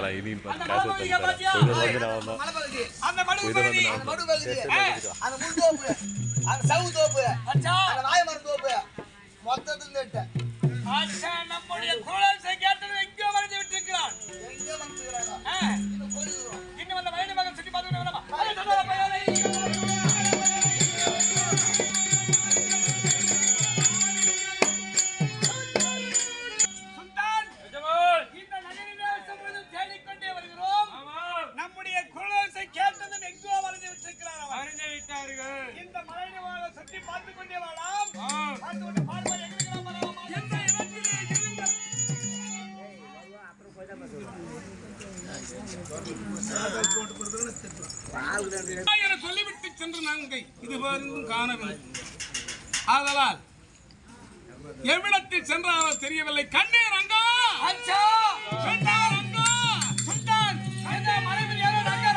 வாடா இனி காசு வந்து அந்த முள் தோப்பு அந்த சவு தோப்பு அந்த வாயமரம் தோப்பு மொத்தத்துல நம்முடைய குழந்தை கேட்டது எங்கேயோ மறைந்து விட்டிருக்கிறான். இன்னும் அந்த வயது மகன் சுற்றி பார்த்து தேடிக்கொண்டே வருகிறோம். நம்முடைய குழந்தை கேட்டதும் எங்கோ மறைந்து விட்டிருக்கிறார். மறைந்து விட்டார்கள். இந்த மலையை சுற்றி பார்த்து கொண்டே வரலாம். பார்த்து கொண்டு பார்ப்பது சொல்லிவிட்டு சென்று நாங்கள் இதுவரையும் காணவில்லை. ஆதலால் எவ்விடத்தில் சென்றாரோ தெரியவில்லை. கண்ணீர் அங்கா மறைவில் யாரோ ரங்கா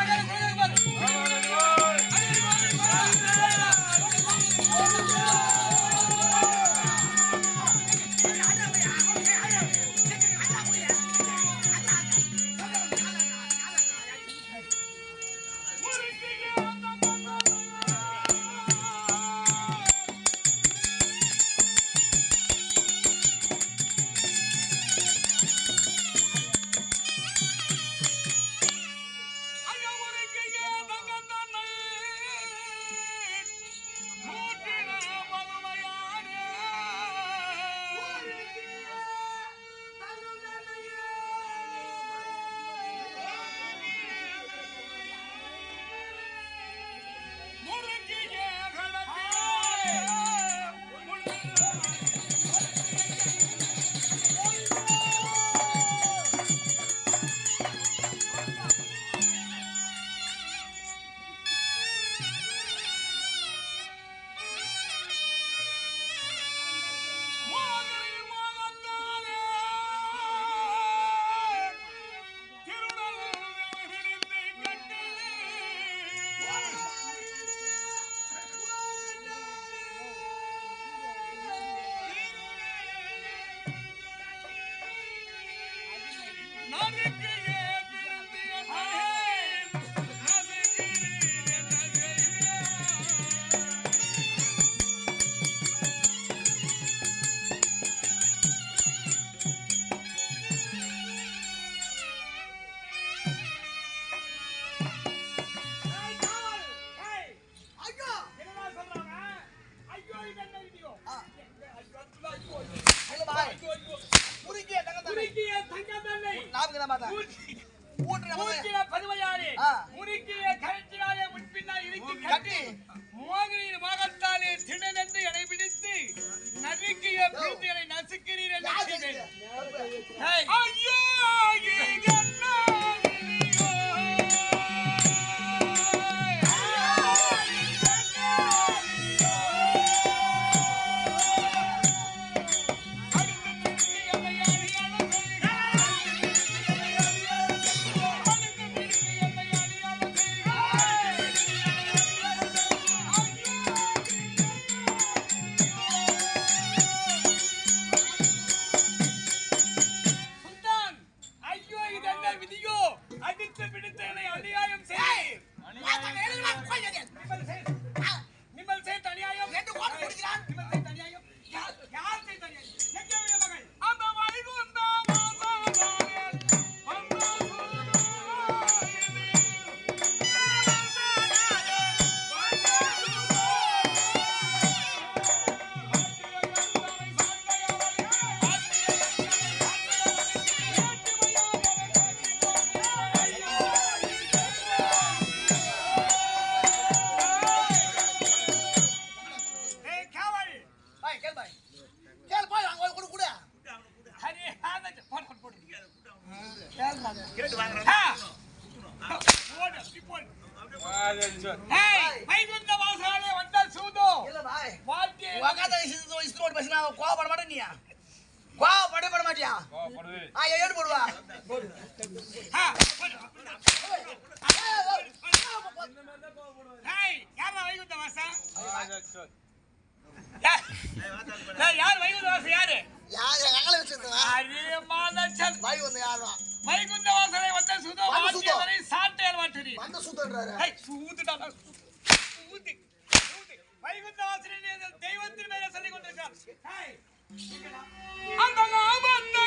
மோகினியின் மகத்தாலே திடனென்று என்னை பிடித்து நறுக்கிய பிரிந்துகளை நசுக்கிறீர் யார் வைகுந்தவாசன் யாரு? யாரு அகல வச்சிருந்தா? அரே மாதச்சல் வைகுந்த யாரா? வைகுந்தவாசனை வந்த சொன்னாரு வைகுந்தவாசலில் தெய்வத்தின் மேலே சொல்லிக் கொண்டிருக்கிறார். அந்த லாபத்தை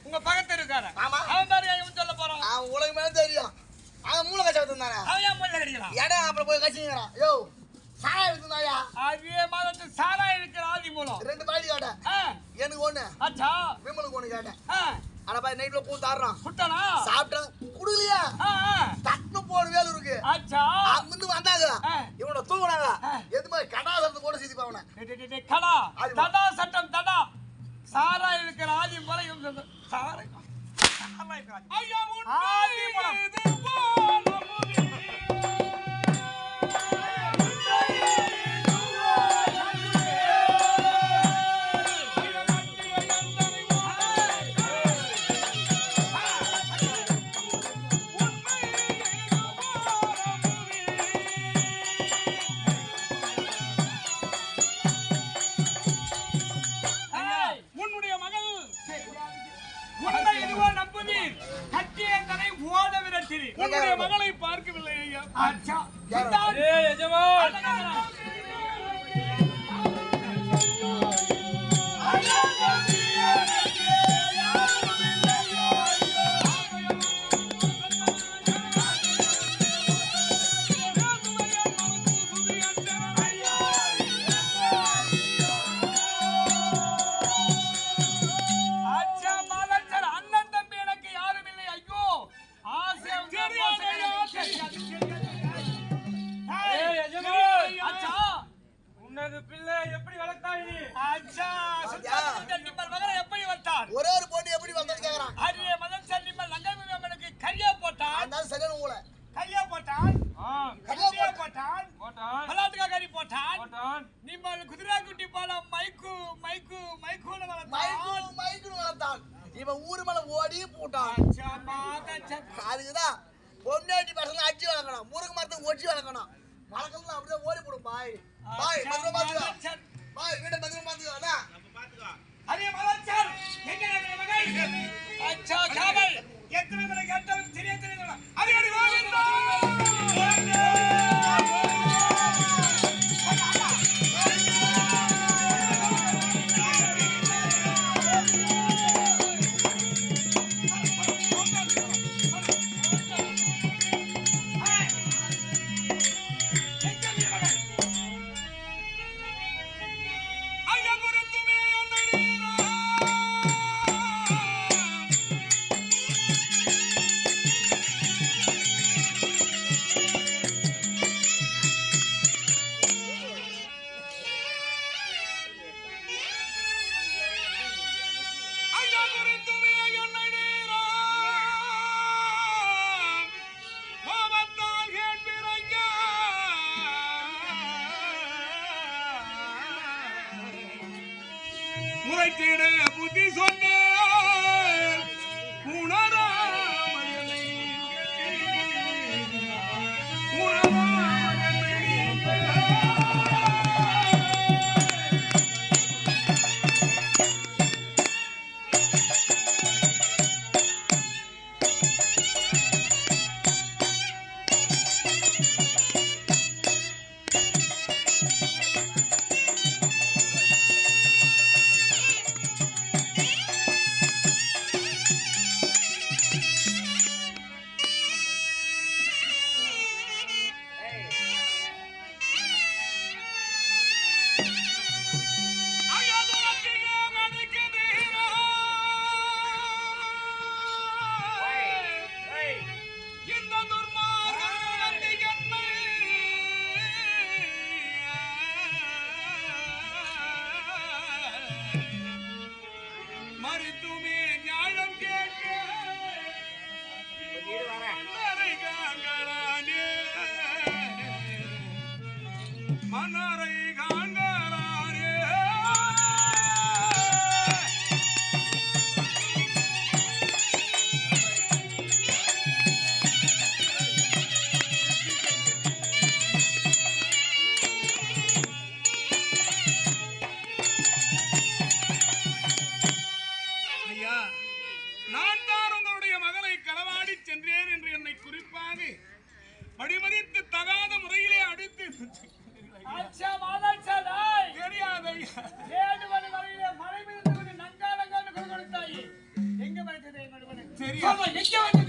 உங்க பக்கத்து இருக்காரு. அவன் பேரு சொல்ல போறோம். அவன் உலகம் மேல தெரியும். அவன் மூளை கட்சி வந்தானே. அவன் ஏன் மூளை கடிக்கிறான்? இடம் அப்புறம் போய் கட்சிங்கிறான். யோ சாராய வித்துனாயா? அதே மாதிரி சாராய இருக்கிற ஆதி மூலம் 2 பாடி கேட்டேன். எனக்கு ஒண்ணு. அச்சா விமலுக்கு ஒண்ணு கேட்டேன். ஆனா பாய் நைட்ல கூத்தாடுறான். குட்டனா சாப்பிட்டான் குடுக்கலையா? தட்டு போடு வேலை இருக்கு. அச்சா அங்கிருந்து வந்தாங்க. இவனை தூக்குனாங்க. எதுமே கடா சட்டம் கூட சிதி பாவன. கடா தடா சட்டம் தடா சாராய இருக்கிற ஆதி மூலம் சாராய ஐயா ஆதி மூலம் உன்னுடைய மகளை பார்க்கவில்லை ஐயா. அச்சா எஜமான் பிள்ளை எப்படி வளர்த்தாய் நீ? அச்சா நிம்மல் மகனை எப்படி வளர்த்தான்? ஒரே ஒரு பொண்ணு எப்படி வந்தது கேக்குறான். அரிய மதன் செல் நிம்மல் லங்கை மகனுக்கு கையா போட்டான். அந்த சரியான ஊளை. கையா போட்டான். கையா போட்டான். பலாட்டுக்கா கறி போட்டான். நிம்மல் குதிரை குட்டி போல மைக்கூன வளர்த்தான். மைக்கூன வளர்த்தான். இவன் ஊரு மேல ஓடி போட்டான். அச்சா மாதன் அதுக்குதான் பொண்டாட்டி பசங்க அடிச்சு வளர்க்கணும். முருகு மரத்தை ஒடிச்சு வளர்க்கணும். வளர்க்கலாம் அப்படியே ஓடி போடும் பாய். பாய் மதுரை பாத்துக்கோ. பாய் வீட்டை மதுரை பாத்துக்கோ. நம்ம பாத்துக்கோ. அரே மலச்சார் எங்க நம்ம மகன்? அச்சா காவல் எத்தனை முறை கேட்டாலும் தெரியல. Array array Govinda. உரைத்திட புத்தி சொன்னேன் உணராமலை வானரை காண்கிறாரே ஐயா, நான் தான் உங்களுடைய மகளை களவாடி சென்றேன் என்று என்னை குறிப்பாக அடிமதித்து தகாத முறையிலே அடித்து தெரியாது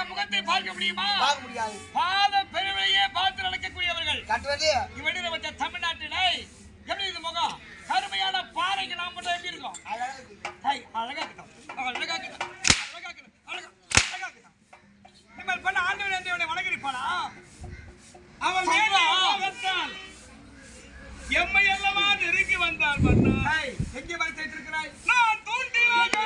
முகத்தை பார்க்க முடியுமா? பார்க்க முடியாது. பாத பெருமையே பார்த்து நடக்கக்கூடியவர்கள் கட்டுறது இவடி நம்ம தமிழ்நாட்டிலே எப்படி இது முகம் கருமையான பாறைக்கு நாம் மட்டும் எப்படி இருக்கோம்? அழகா இருக்கட்டும், அழகா இருக்கட்டும், அழகா இருக்கட்டும், அழகா இருக்கட்டும். நீங்கள் பண்ண ஆண்டவன் என்று இவனை வணங்கிருப்பானா? அவன் மேலாகத்தான் எம்மை அல்லவா நெருங்கி வந்தார் மன்னா. எங்கே வளர்த்து இருக்கிறாய்? நான் தூண்டிலாக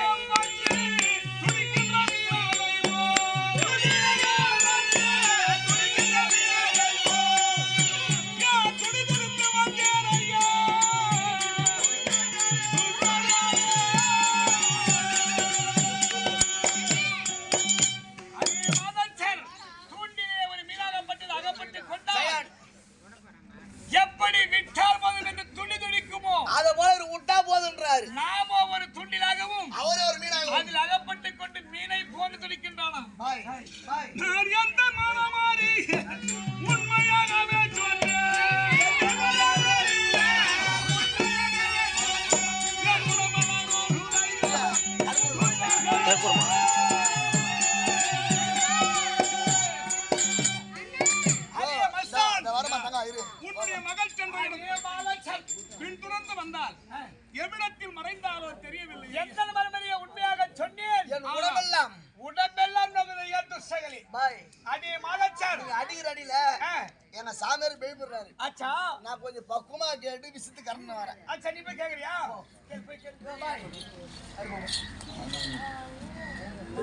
நாம ஒரு துண்டிலாகவும் அவரே ஒரு மீனாகவும் அதில் அகப்பட்டுக் கொண்டு மீனை போன்று துடிக்கின்றானா? நான் எந்த மனமாறி உண்மையாகவே உன்னுடைய மகள் பின்துறந்து வந்தால் எவ்விடத்தில் மறைந்தாலோ தெரியவில்லை. எந்த மறுமறையை உண்மையாக சொன்னேன். உடம்பெல்லாம் அடிக்கிற அடியில என்ன சாமியார் பெய்படுறாரு. நான் கொஞ்சம் பக்குவமா கேட்டு விசித்து கறந்து வரேன். நீ போய் கேக்குறியா?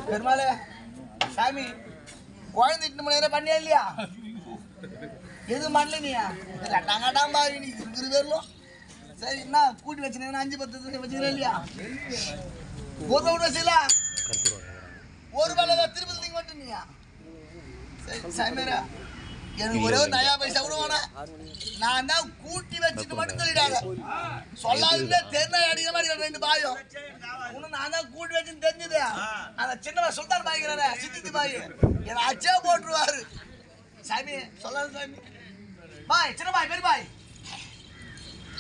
பெருமாளே சாமி குழந்தை 8 மணி நேரம் பண்ணியா இல்லையா? எது பண்ணல நீயா? டங்காடாம்பா நீ இருக்கிற பேர்லும் சரி என்ன கூட்டி வச்சுனா 5-10 வச்சுக்கிறேன் இல்லையா? ஒரு வச்சுல ஒரு வேலை திருப்பதி நீங்க மட்டும் நீயா? சரி சாமியாரா எனக்கு ஒரே ஒரு நயா பைசா கூட வேணாம். நான் தான் கூட்டி வச்சுட்டு மட்டும் சொல்லிடாத. சொல்லாதுல தென்னை அடிக்கிற மாதிரி 2 பாயும் இன்னும் நான் தான் கூட்டி வச்சுன்னு தெரிஞ்சது. அந்த சின்னவன் சுல்தான் பாய்க்கிறாரு சித்தி பாய் என்னை அச்சே போட்டுருவாரு. சாமி சொல்லாது சாமி. பாய் சின்ன பாய் பெரிய பாய்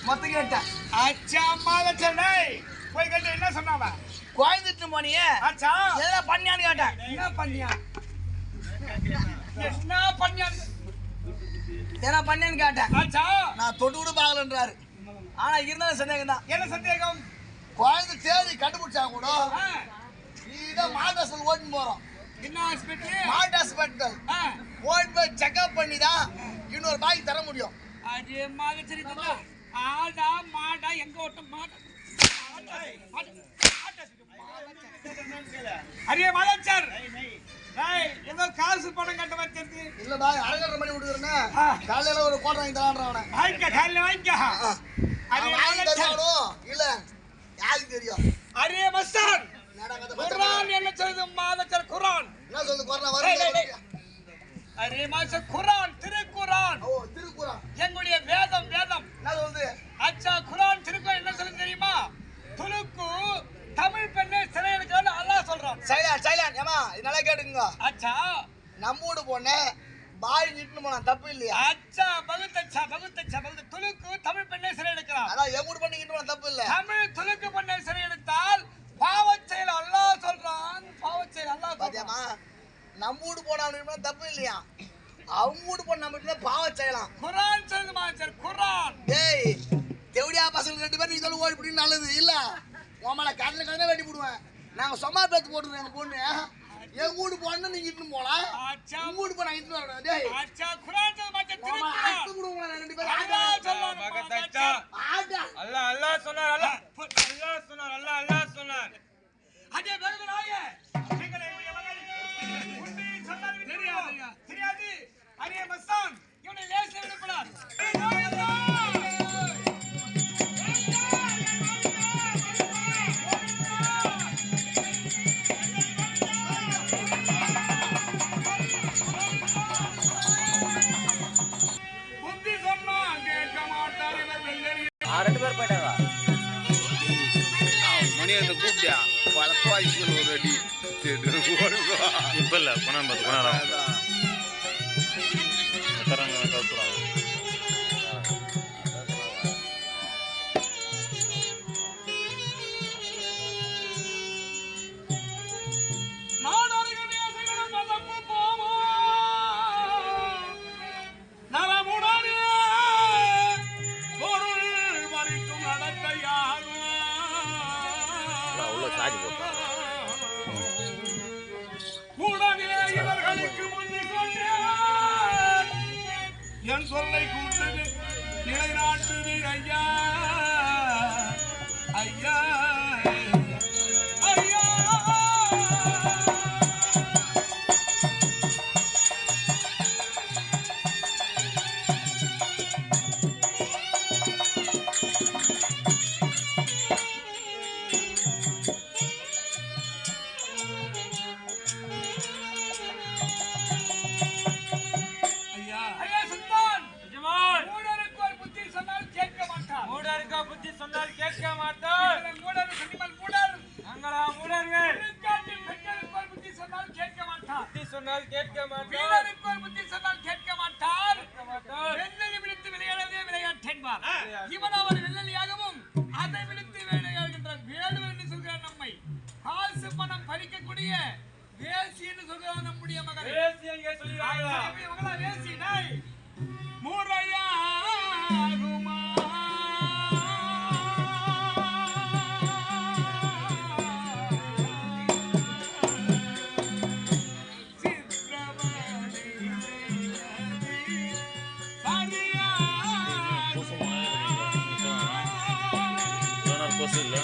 மொத்தம் கேட்டேன். அச்சா மாதச்சனை போய் கேட்டு என்ன சொன்னாவ? குழந்தைட்டு போனியே அச்சா என்ன பண்ணியான்னு கேட்டேன். என்ன பண்ணியா? என்ன பண்ணியா? என்ன பண்ணியான்னு கேட்டேன். அச்சா நான் தொட்டு கூட பார்க்கலன்றாரு. ஆனா இருந்தாலும் சந்தேகம் தான். என்ன சந்தேகம்? குழந்தை தேடி கண்டுபிடிச்சா கூட நீதான் மாட்டு ஹாஸ்பிட்டல் ஓட்டுன்னு போறோம். என்ன ஹாஸ்பிட்டல்? மாட்டு ஹாஸ்பிட்டல் ஓட்டு போய் செக்அப் பண்ணி தான் இன்னொரு பாக்கி தர முடியும். அதே மாதிரி ஆடா மாடா எங்க ஓட்ட மாட்டா அரிய மலைச்சர் ஏதோ காசு பணம் கட்ட வச்சிருக்கு இல்லடா அரங்கற மணி விடுறேன்னா காலையில ஒரு கோட்டை வாங்கி தரான்றான் அவன வாங்கிக்க காலையில வாங்கிக்க அரிய மலைச்சர் இல்ல யாருக்கு தெரியும் அரிய மஸ்தான் குர்ஆன் என்ன சொல்லுது மாதச்சர் குர்ஆன் என்ன சொல்லுது குர்ஆன் வருது அரிய மாச குர்ஆன் திருக்குர்ஆன் ஓ திருக்குர்ஆன் எங்களுடைய வேதம் என்ன சொல்லுது அச்சா குர்ஆன் திருக்குர்ஆன் என்ன சொல்லுது தெரியுமா துலுக்கு தமிழ் பெண்ணை சிறை எடுக்கணும்னு அல்லாஹ் சொல்றான் சைலண்ட் ஏமா இதனால கேட்டுங்க அச்சா நம்மூடு பொண்ணு பாய் நிட்டு போனா தப்பு இல்லையா அச்சா பகுத்தச்சா துலுக்கு தமிழ் பெண்ணை சிறை எடுக்கிறான் அதான் எம்மூடு பண்ணி நிட்டு போனா தப்பு இல்ல தமிழ் துலுக்கு பெண்ணை சிறை எடுத்தால் பாவச் செயல் அல்லாஹ் சொல்றான் பாவச் செயல் அல்லாஹ் பாத்தியாமா நம்மூடு போனா தப்பு இல்லையா அவங்கூடு போன நம்ம பாவச் செய்யலாம் குர்ஆன் சொல்லுது மாஸ்டர் குர்ஆன் டேய் தேவடியா பசங்க ரெண்டு பேரும் நீ சொல்ல ஓடி இப்படி நல்லது இல்ல உமால கடல வெட்டி போடுவேன் நாங்க சும்மா பேத்து போட்டுறோம் எங்க பொண்ணு என் வீடு போனா நீங்க இட்டு போலாம் அச்சா வீடு போனா இட்டு வரணும் டேய் அச்சா குர்ஆன் சொல்லுது மாஸ்டர் உமா திருக்குர்ஆன் அத்து குடுங்க ரெண்டு பேரும் அல்லாஹ் சொல்றான் பகத்தச்சா ஆடா அல்லாஹ் சொன்னார் அல்லாஹ் சொன்னார் அடே பகதனாயே எங்களை மகன் உண்மை சொன்னார் தெரியாது அரிய மஸ்தான் இவனை லேச விடக்கூடாது புத்தி சொன்னா கேட்க மாட்டார் இவர் வெள்ளரி ரெண்டு பேர் போயிட்டாங்க மணி அந்த கூப்பிட்டியா பழப்பாய்ச்சல் ஒரு அடி இப்ப இல்ல குணம் கவுத்துறாங்க உள்ள சாதி போட்டாங்க என் சொல்லை கூட்டது நிலைநாட்டுது ஐயா ஐயா ஐயா புத்தி சொன்னால் கேட்க மாட்டார் மூடர் சனிமல் மூடர் அங்களா மூடர்கள் பெண்களுக்கு புத்தி சொன்னால் கேட்க மாட்டார் புத்தி சொன்னால் கேட்க மாட்டார் வீரருக்கு புத்தி சொன்னால் கேட்க மாட்டார் வெள்ளலி விடுத்து விளையாடவே விளையாட்டென்பார் இவன் அவர் வெள்ளலியாகவும் அதை விடுத்து விளையாடுகின்ற வேடுவர் என்று சொல்கிறார் நம்மை காசு பணம் பறிக்கக்கூடிய வேசி என்று சொல்கிறார் நம்முடைய மகன் வேசி எங்கே சொல்கிறார்களா மகளா வேசி நாய் முறையாகுமா கொசு இல்லை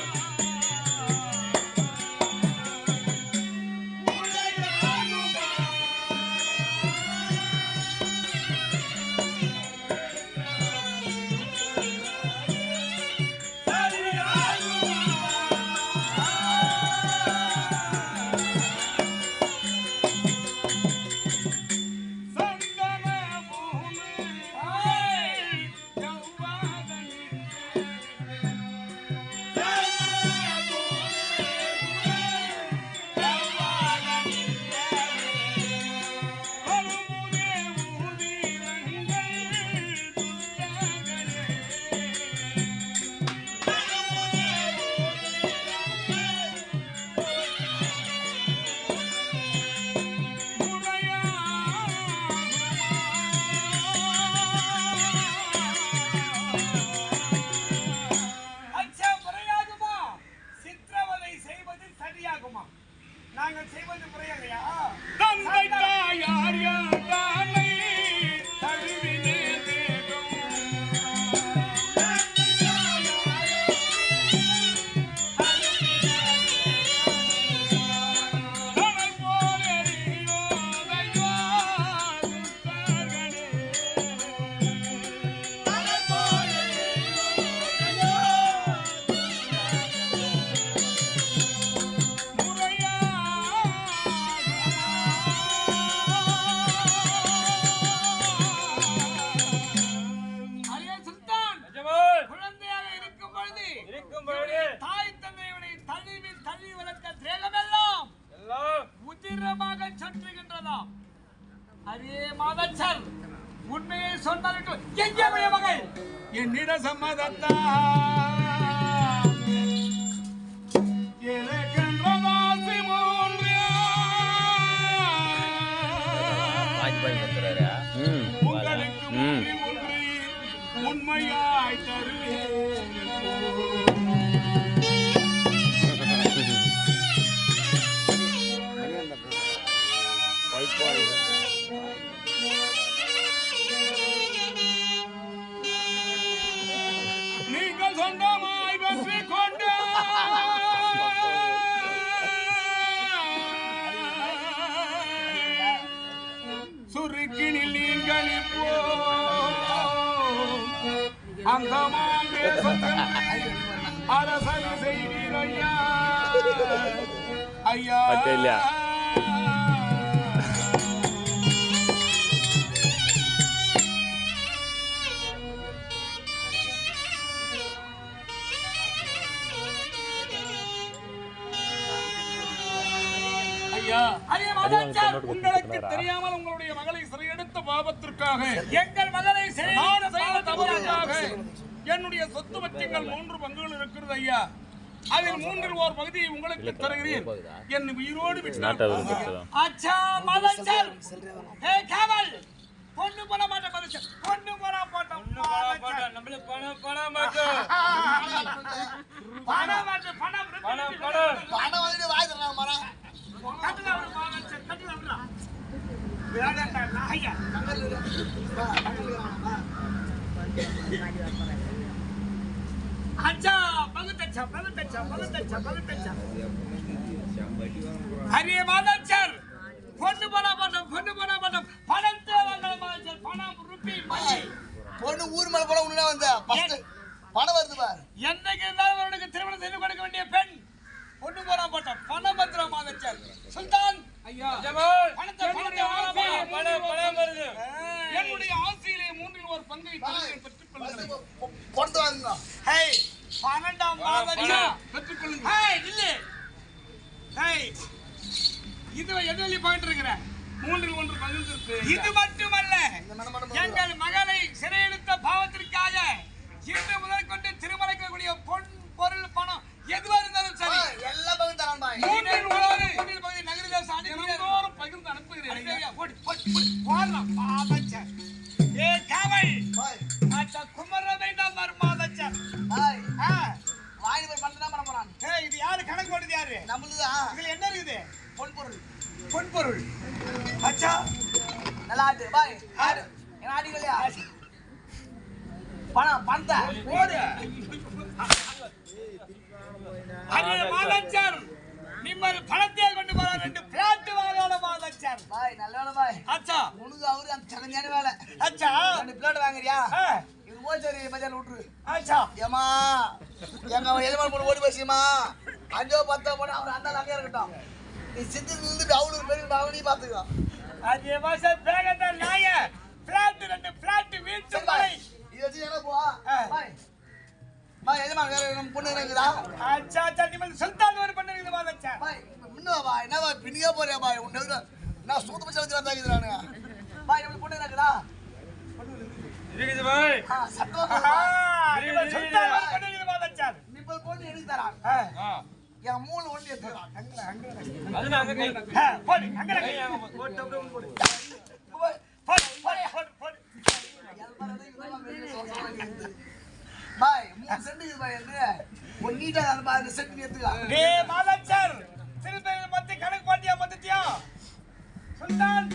நாங்கள் செய்வது முறையில்லையா தந்தை தாயார் யானை தழுவினே வேகம் சற்றுகின்றதா? அரே மாதச்சர், உண்மையை சொன்னால் எங்கே உடைய மகள்? என்னிட சம்மதத்தா எனக்கென்றதாசி மூன்று உங்களுக்கு மூன்றில் ஒன்று உண்மையாய் தருவேன். நீங்கள் சொந்தமாய் வெற்றி கொண்ட சுருக்கினில் நீங்கள் இப்போ அந்த மாந்தேசத்தில் அரசனை செய்வீர் ஐயா ஐயா. உங்களுக்கு தெரியாமல் உங்களுடைய மகளை சிறையெடுத்த பாவத்திற்காக எங்கள் மகளை நான் செய்த தவறுக்காக என்னுடைய சொத்து பத்தியங்கள் 3 பங்குகள் இருக்கிறது ஐயா. அதில் 3இல் ஒரு பகுதியை உங்களுக்கு தருகிறேன். என் உயிரோடு விட்டு அச்சா மாதச்சர், ஏ காவல், பொண்ணு போட மாட்டேன் மாதச்சர், பொண்ணு போட மாட்டோம் நம்மள பணம் மாட்டோம் பணம் மாட்டோம் பணம் வந்து வாய் தரலாம் மரம் கட்டல மாதச்சர், கட்டல விளையாடா நாயா. அச்சா பகுத்தச்சா. அரே மாதச்சர், பொண்ணு போட மாட்டோம் பணத்தை வாங்கல மாதச்சர், பணம் ரூபி மணி. பொண்ணு ஊர் மேல போல உடனே வந்த பணம் வருது பாரு. என்னைக்கு இருந்தாலும் அவனுக்கு திருமணம் செய்து கொடுக்க வேண்டிய பெண் பொண்ணு போட மாட்டோம் பணம் பத்திரம் மாதச்சர். சுல்தான் ஐயா, பணத்தை பணம் வருது. என்னுடைய ஆசையிலே 3இல் ஒரு பங்கை பெற்றுக் கொள்ளுங்கள். கொண்டு வாங்க. ஹேய் 12ஆம் மாதச்சர் பெற்றுக் கொள்ளுங்கள். ஹேய் இல்ல ஹேய் இது எதிரொலி போயிட்டு இருக்கிற 3இல் 1 பங்கு இருக்கு. இது மட்டுமல்ல, எங்கள் மகளை சிறையெடுத்த பாவத்திற்காக இன்று முதல் கொண்டு திருமலைக்கக்கூடிய பொன் பொருள் பணம் எதுவா இருந்தாலும் சரி எல்லா பங்கும் தரான் பாய். 3இல் 1 பகுதி நகரதேச தினந்தோறும் பகிர்ந்து அனுப்புகிறேன். மாதச்சர், ஏ காவல், பாய் அச்சா குமர வேண்டாம் மாதச்சர். பாய் வாங்கி போய் பண்ணா பண்ண போறான். ஏய் இது யாரு கணக்கு போடுது யாரு? நம்மளுதான் இதுல என்ன இருக்குது? பொன்பொருள். பொன்பொருள். அச்சா நல்லா ஆட்டு பாய். ஆடு என்ன ஆடிக்கலையா? பணத்தை ஓடு. அரே மாதச்சர், நிம்மர் பணத்தை கொண்டு போற 2 பிளாட் வாங்கல மாதச்சர். பாய் நல்ல வேலை பாய். அச்சா உனக்கு அவரு அந்த சகஞ்சான வேலை. அச்சா 2 பிளேட் வாங்குறியா? ஆ, இது போச்சரி பஜார் விட்டுரு. அச்சா ஏமா எங்க எஜமான் போட்டு ஓடி போச்சுமா 5 10 போனா அவர் அந்த அங்கே இருக்கட்டும். நீ சித்தி நின்று அவளுக்கு பெரிய பாவனி பாத்துக்கோ. அதே மாசம் பேகத நாய பிளாட் 2 பிளாட் வீட்டு மலை. இது வச்சு என்ன போ பாய். பாய் எஜமான் வேற நம்ம பொண்ணு இருக்குதா? அச்சா அச்சா நிம்மர் சுல்தான் ஒரு பண்ணுங்க மாதச்சர். பாய் முன்ன பாய் என்ன பாய் பின்னியே போறியா பாய்? உன்ன நான் சூத்து பச்சை வந்து வந்தாக்குறானே. பாய் நம்ம பொண்ணு இருக்குதா? இருக்குது பாய். சத்தம் நிம்மர் சுல்தான் ஒரு பண்ணுங்க மாதச்சர். நிப்பல் பொண்ணு எடுத்து தரான். என் மூளை ஒண்ணு எடுத்துறான். அதுனா அங்க கை போடு அங்க கை போடு டப்பு போடு போடு போடு போடு. பாய் 3 சென்ட் இது பாய் என்ன ஒரு நீட்டா அந்த பாய் சென்ட் எடுத்துக்கா. டேய் மாதச்சர், திருப்பி மத்தி கணக்கு பாட்டியா மத்தியா சுல்தான்